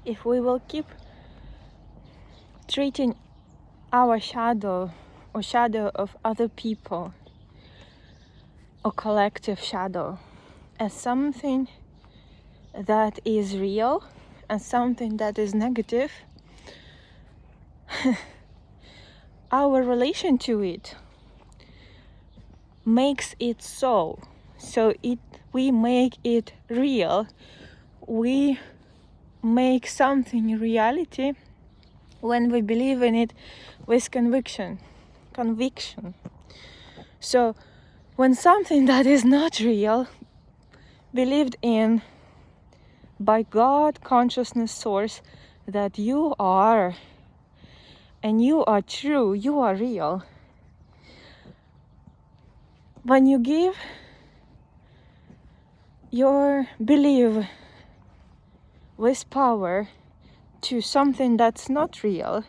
if we will keep treating our shadow or shadow of other people or collective shadow as something that is real and something that is negative, our relation to it makes it so we make it real. We make something reality when we believe in it with conviction. So when something that is not real, believed in by God, consciousness source, that you are, and you are true, you are real. When you give your belief with power to something that's not real,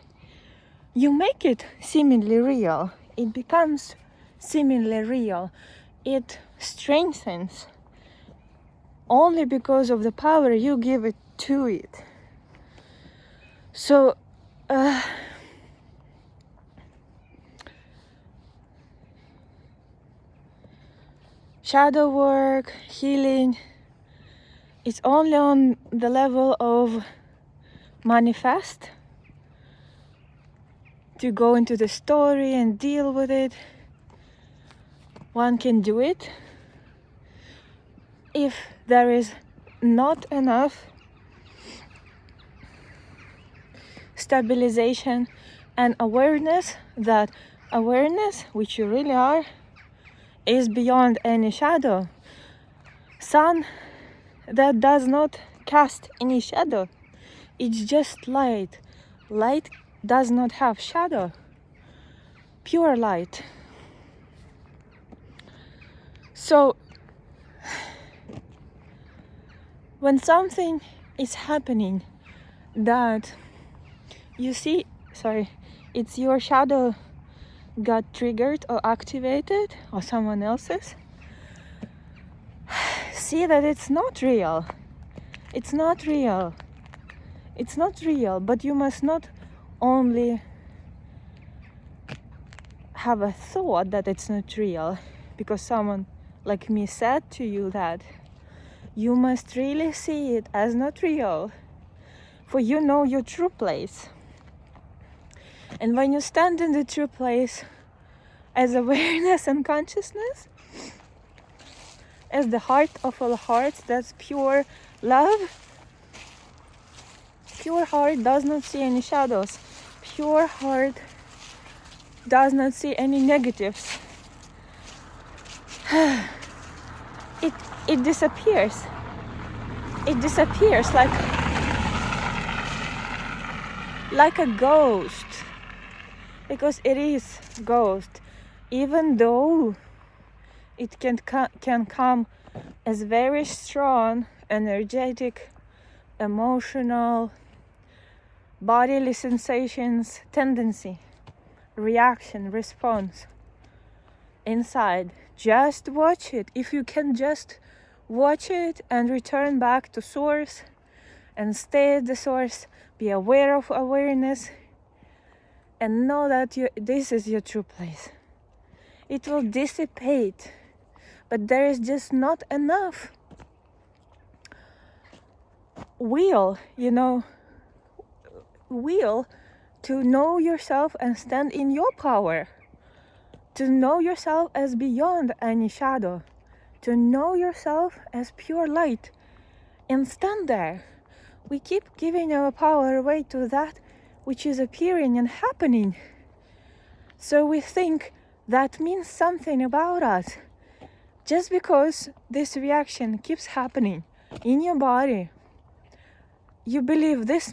you make it seemingly real. It becomes seemingly real. It strengthens only because of the power you give it to it. So shadow work, healing, it's only on the level of manifest, to go into the story and deal with it. One can do it. If there is not enough stabilization and awareness, that awareness, which you really are, is beyond any shadow. Sun that does not cast any shadow, it's just light. Light does not have shadow, pure light. So when something is happening that you see, it's your shadow got triggered or activated, or someone else's, see that it's not real. It's not real. It's not real, but you must not only have a thought that it's not real because someone like me said to you that. You must really see it as not real, for you know your true place. And when you stand in the true place as awareness and consciousness, as the heart of all hearts, that's pure love. Pure heart does not see any shadows. Pure heart does not see any negatives. It disappears. It disappears like a ghost, because it is ghost, even though it can come as very strong, energetic, emotional, bodily sensations, tendency, reaction, response inside. Just watch it. If you can just watch it and return back to source and stay at the source, be aware of awareness and know that this is your true place. It will dissipate, but there is just not enough will to know yourself and stand in your power, to know yourself as beyond any shadow, to know yourself as pure light and stand there. We keep giving our power away to that which is appearing and happening. So we think that means something about us. Just because this reaction keeps happening in your body, you believe this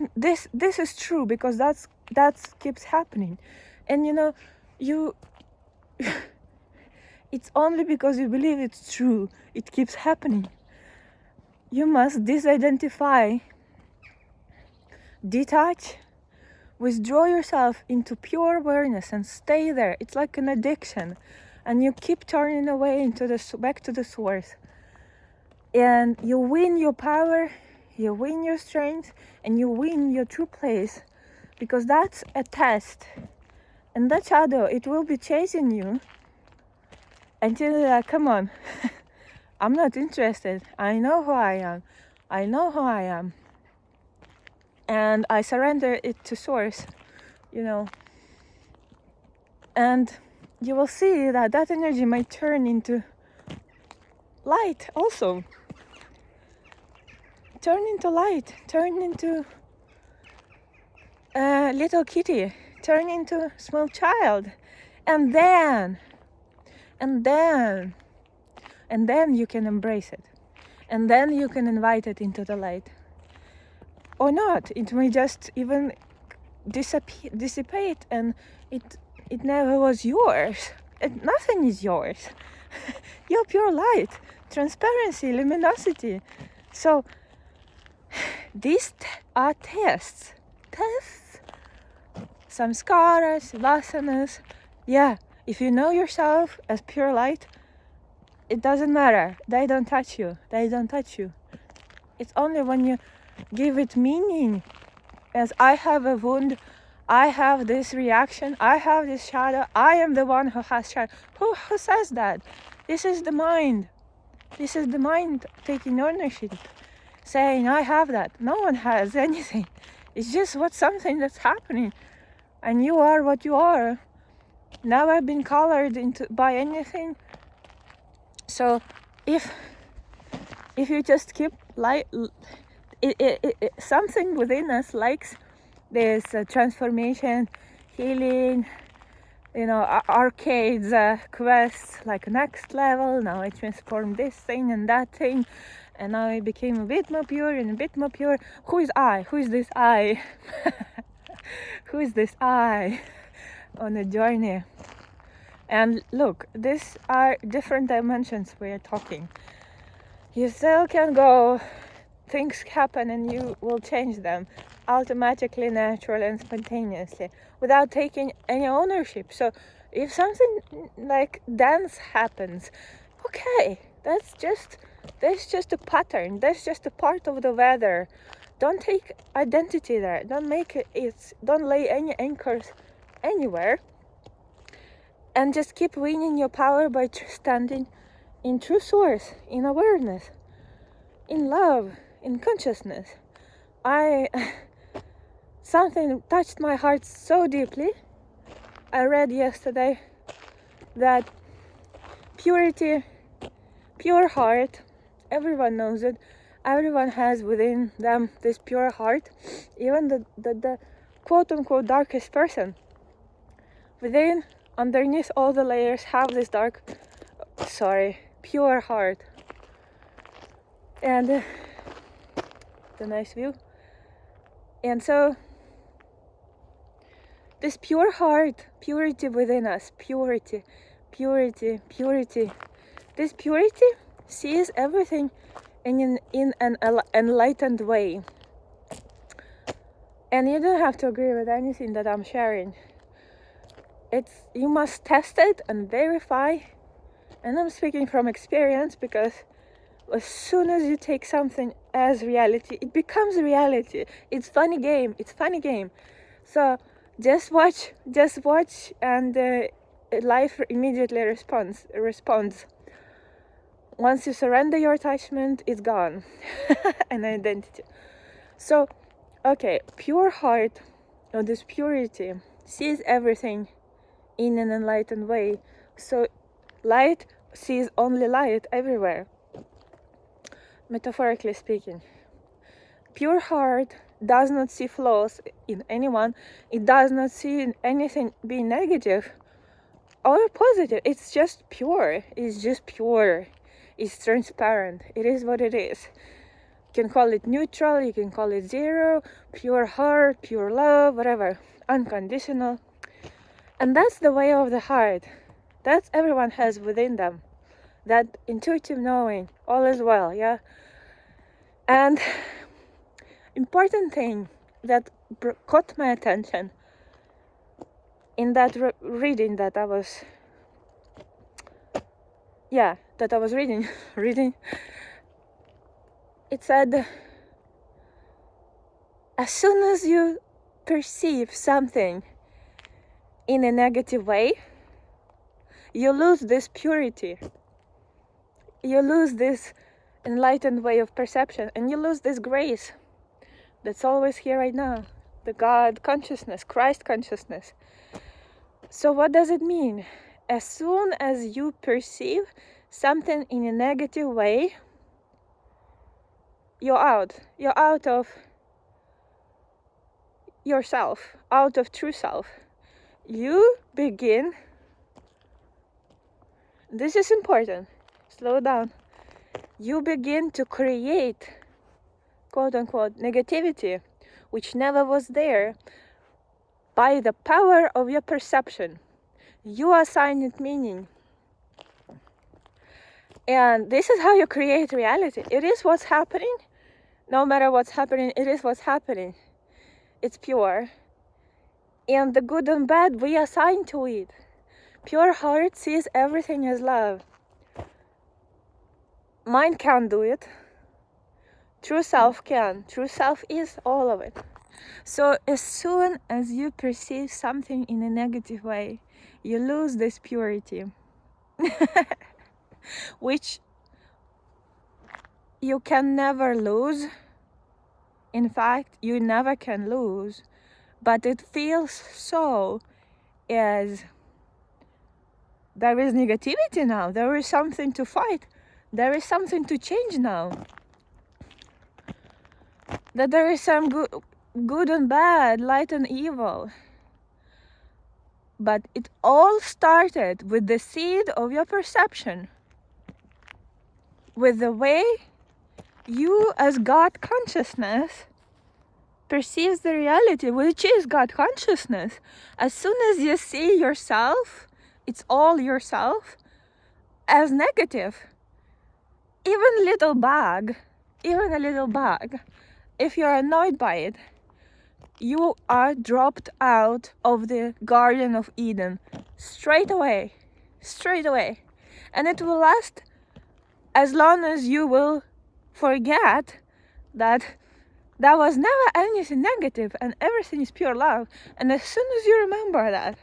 is true because that keeps happening. And you it's only because you believe it's true it keeps happening. You must disidentify, detach, withdraw yourself into pure awareness and stay there. It's like an addiction, and you keep turning away back to the source, and you win your power you win your strength, and you win your true place, because that's a test. And that shadow, it will be chasing you until you're like, come on, I'm not interested. I know who I am. I know who I am. And I surrender it to source, you know. And you will see that that energy might turn into light also. Turn into light. Turn into a little kitty. Turn into a small child. And then you can embrace it. And then you can invite it into the light. Or not. It may just even dissipate, and it never was yours. Nothing is yours. You're pure light, transparency, luminosity. So these are tests, samskaras, vasanas. Yeah, if you know yourself as pure light, it doesn't matter. They don't touch you. It's only when you give it meaning, as I have a wound, I have this reaction, I have this shadow, I am the one who has shadow. Who says that? This is the mind. This is the mind taking ownership, saying, I have that. No one has anything. It's just something that's happening. And you are what you are. Never been colored by anything. So if you just keep something within us likes this transformation, healing, arcades, quests, like next level. Now I transformed this thing and that thing, and now I became a bit more pure and a bit more pure. Who is I? Who is this I? Who is this I on a journey? And look, these are different dimensions we are talking. You still can go, things happen and you will change them automatically, naturally and spontaneously without taking any ownership. So if something like dance happens, okay, that's just a pattern, that's just a part of the weather. Don't take identity there, don't lay any anchors anywhere, and just keep winning your power by standing in true source, in awareness, in love, in consciousness. Something touched my heart so deeply. I read yesterday that purity, pure heart, everyone knows it. Everyone has within them this pure heart. Even the quote-unquote darkest person within, underneath all the layers, have this pure heart. And the nice view. And so this pure heart, purity within us, purity. This purity sees everything in an enlightened way. And you don't have to agree with anything that I'm sharing. You must test it and verify. And I'm speaking from experience, because as soon as you take something as reality, it becomes reality. It's funny game. So just watch, and life immediately responds. Once you surrender your attachment, it's gone. An identity. So, okay, pure heart, or this purity, sees everything in an enlightened way. So light sees only light everywhere, metaphorically speaking. Pure heart does not see flaws in anyone. It does not see anything being negative or positive. It's just pure. It's transparent. It is what it is. You can call it neutral, you can call it zero, pure heart, pure love, whatever, unconditional. And that's the way of the heart. That's everyone has within them. That intuitive knowing, all is well, yeah? And important thing that caught my attention in that reading that I was reading, it said, As soon as you perceive something in a negative way, you lose this purity. You lose this enlightened way of perception, and you lose this grace that's always here right now. The God consciousness, Christ consciousness. So what does it mean? As soon as you perceive something in a negative way, you're out. You're out of yourself, out of true self. You begin, this is important, slow down. You begin to create, quote unquote, negativity, which never was there, by the power of your perception. You assign it meaning. And this is how you create reality. It is what's happening. No matter what's happening, it is what's happening. It's pure. And the good and bad, we assign to it. Pure heart sees everything as love. Mind can't do it. True self can. True self is all of it. So as soon as you perceive something in a negative way, you lose this purity, which you can never lose. In fact, you never can lose, but it feels so as there is negativity now. There is something to fight. There is something to change now. That there is some good and bad, light and evil. But it all started with the seed of your perception. With the way you as God consciousness perceives the reality, which is God consciousness. As soon as you see yourself, it's all yourself, as negative. Even a little bug, if you're annoyed by it, you are dropped out of the Garden of Eden straight away. And it will last as long as you will forget that there was never anything negative and everything is pure love. And as soon as you remember that,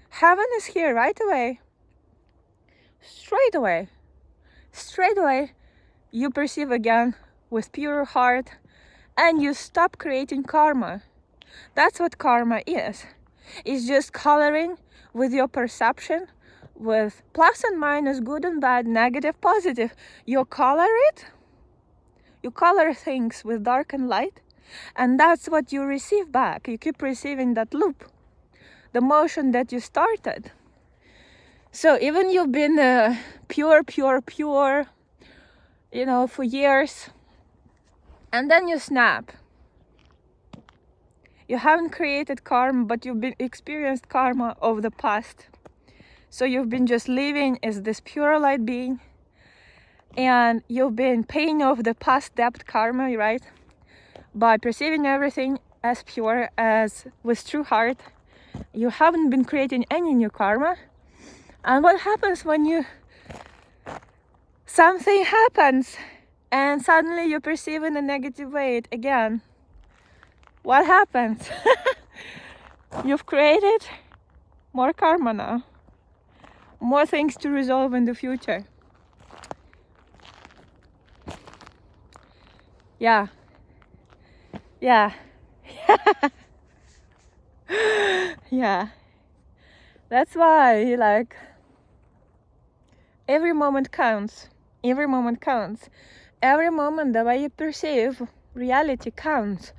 heaven is here right away. Straight away, you perceive again with pure heart, and you stop creating karma. That's what karma is. It's just coloring with your perception, with plus and minus, good and bad, negative, positive. You color it. You color things with dark and light, and that's what you receive back. You keep receiving that loop, the motion that you started. So even you've been pure, for years, and then you snap. You haven't created karma, but you've been experienced karma of the past. So you've been just living as this pure light being, and you've been paying off the past debt karma, right? By perceiving everything as pure, as with true heart. You haven't been creating any new karma. And what happens when something happens and suddenly you perceive in a negative way it again? What happens? You've created more karma now. More things to resolve in the future. Yeah. Yeah. That's why, every moment counts. Every moment the way you perceive reality counts.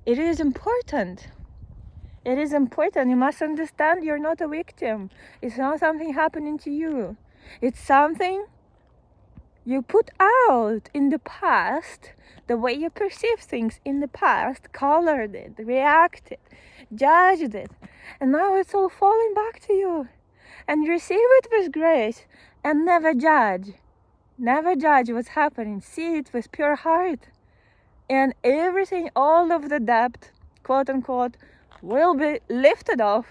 It is important. You must understand you're not a victim. It's not something happening to you. It's something you put out in the past. The way you perceive things in the past, colored it, reacted, judged it, and now it's all falling back to you. And receive it with grace, and never judge what's happening. See it with pure heart, and everything, all of the debt, quote unquote, will be lifted off,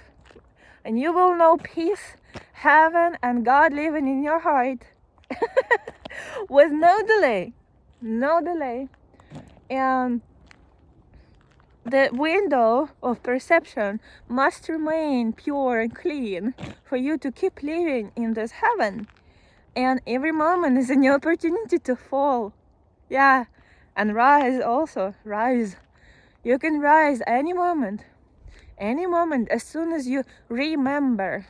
and you will know peace, heaven, and God living in your heart with no delay. And the window of perception must remain pure and clean for you to keep living in this heaven. And every moment is a new opportunity to fall. Yeah, and rise also. Rise. You can rise any moment. Any moment, as soon as you remember.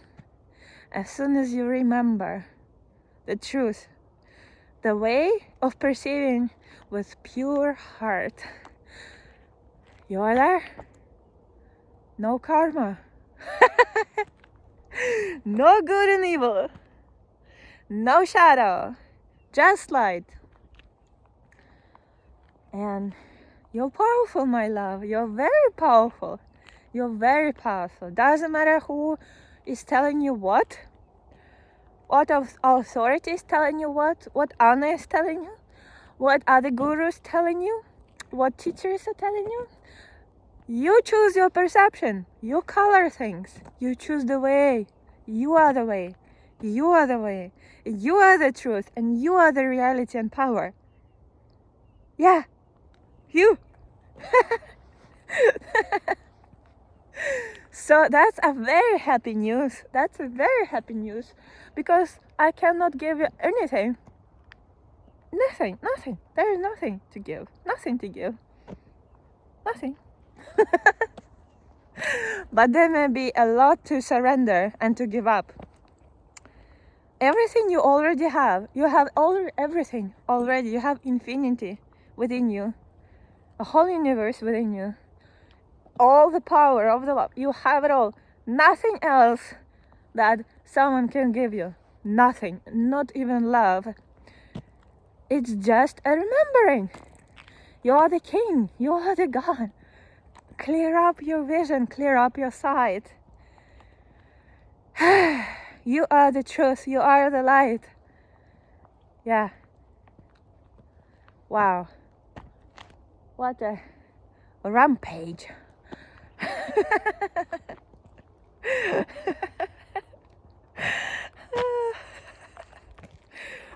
As soon as you remember the truth. The way of perceiving with pure heart. You are there? No karma. No good and evil. No shadow. Just light. And you're powerful, my love. You're very powerful. You're very powerful. Doesn't matter who is telling you what authority is telling you what Anna is telling you, what other gurus telling you, what teachers are telling you. You choose your perception. You color things. You choose the way. You are the way. You are the way. You are the truth. And you are the reality and power. Yeah. You. So that's a very happy news. That's a very happy news. Because I cannot give you anything. Nothing. Nothing. There is nothing to give. Nothing to give. Nothing. But there may be a lot to surrender and to give up. Everything you already have. You have everything already. You have infinity within you. A whole universe within you. All the power of the love. You have it all. Nothing else that someone can give you. Nothing. Not even love. It's just a remembering. You are the king. You are the God. Clear up your vision. Clear up your sight. You are the truth. You are the light. Yeah. Wow. What a rampage.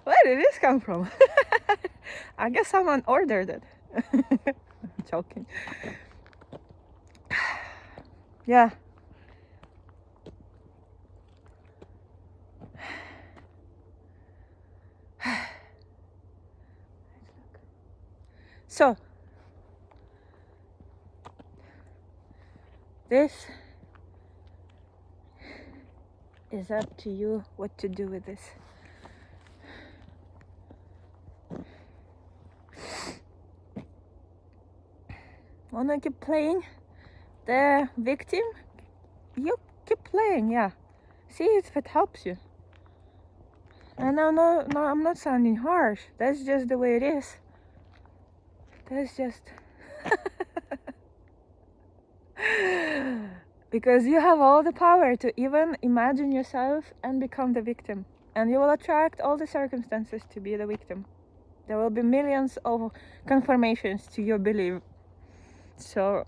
Where did this come from? I guess someone ordered it. I'm joking. Yeah. So, this is up to you what to do with this. Wanna keep playing the victim? You keep playing, yeah. See if it helps you. And no, I'm not sounding harsh. That's just the way it is. That's just... Because you have all the power to even imagine yourself and become the victim. And you will attract all the circumstances to be the victim. There will be millions of confirmations to your belief. So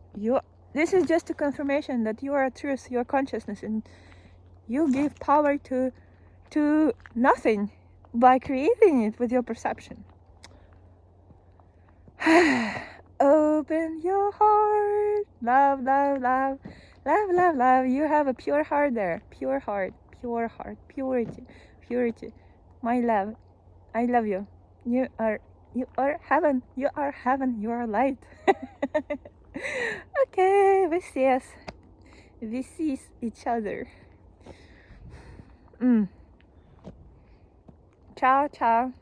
this is just a confirmation that you are a truth, your consciousness, and you give power to nothing by creating it with your perception. Open your heart. Love, love, love. Love, love, love. You have a pure heart there. Pure heart. Pure heart. Purity. Purity. My love. I love you. You are heaven. You are heaven. You are light. Okay, we see us. We see each other. Ciao, ciao.